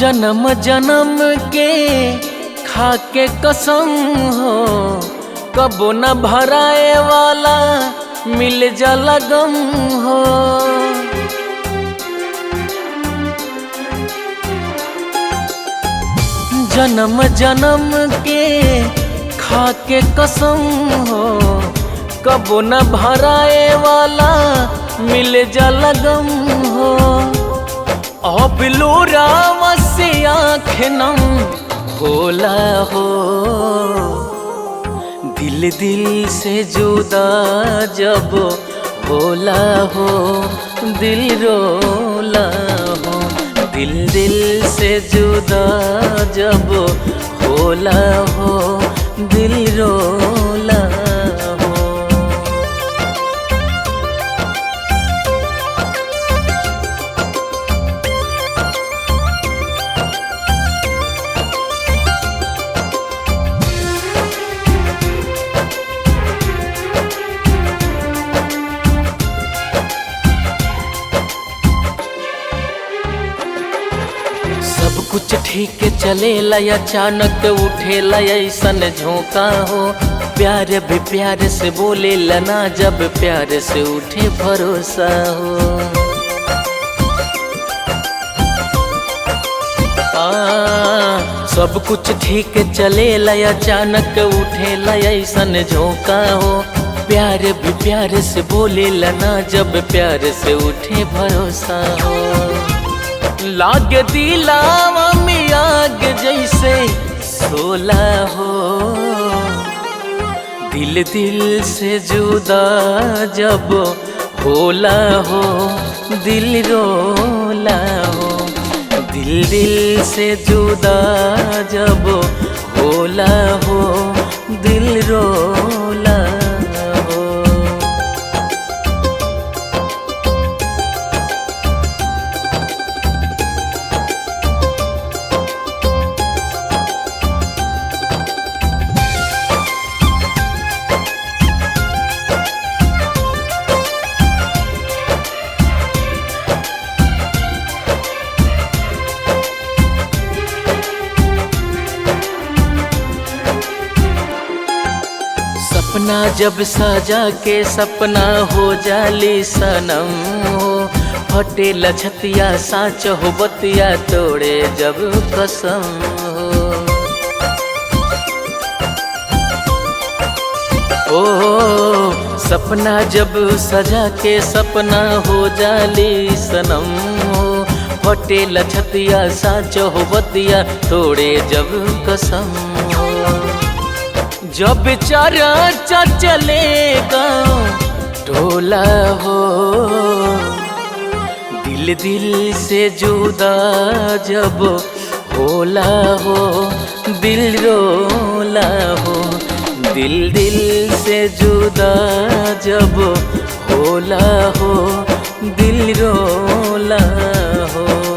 जन्म जन्म के खाके कसम हो, कबो न भराए वाला मिल जाला गम हो। जन्म जन्म के खाके कसम हो, कबो न भराए वाला मिल जाला गम हो। अब लोरावा से आँख नम होला हो, दिल दिल से जुदा जब होला हो, दिल रोला हो। दिल दिल से जुदा जब होला हो, दिल रोला हो। सब कुछ ठीक चलेला, अचानक उठेला ऐसन झोंका हो। प्यार भी प्यार से बोलेला ना, जब प्यार से उठे भरोसा हो। सब कुछ ठीक चलेला, अचानक उठेला ऐसन झोंका हो। प्यार भी प्यार से बोलेला ना, जब प्यार से उठे भरोसा हो। लागे दिलावा में आग जैसे सोला हो, दिल दिल से जुदा जब होला हो, दिल रोला हो। दिल दिल से जुदा जब होला हो, दिल रोला हो। सपना जब सजा के सपना हो जाली सनम हो। फटे लछतिया साँच हो बतिया तोड़े जब कसम हो। ओ सपना जब सजा के सपना हो जाली सनम हो। फटे लछतिया साँच हो बतिया तोड़े जब कसम हो। जब चर्चा चलेगा टोला हो, दिल दिल से जुदा जब होला हो, दिल रोला हो। दिल दिल से जुदा जब होला हो, दिल रोला हो।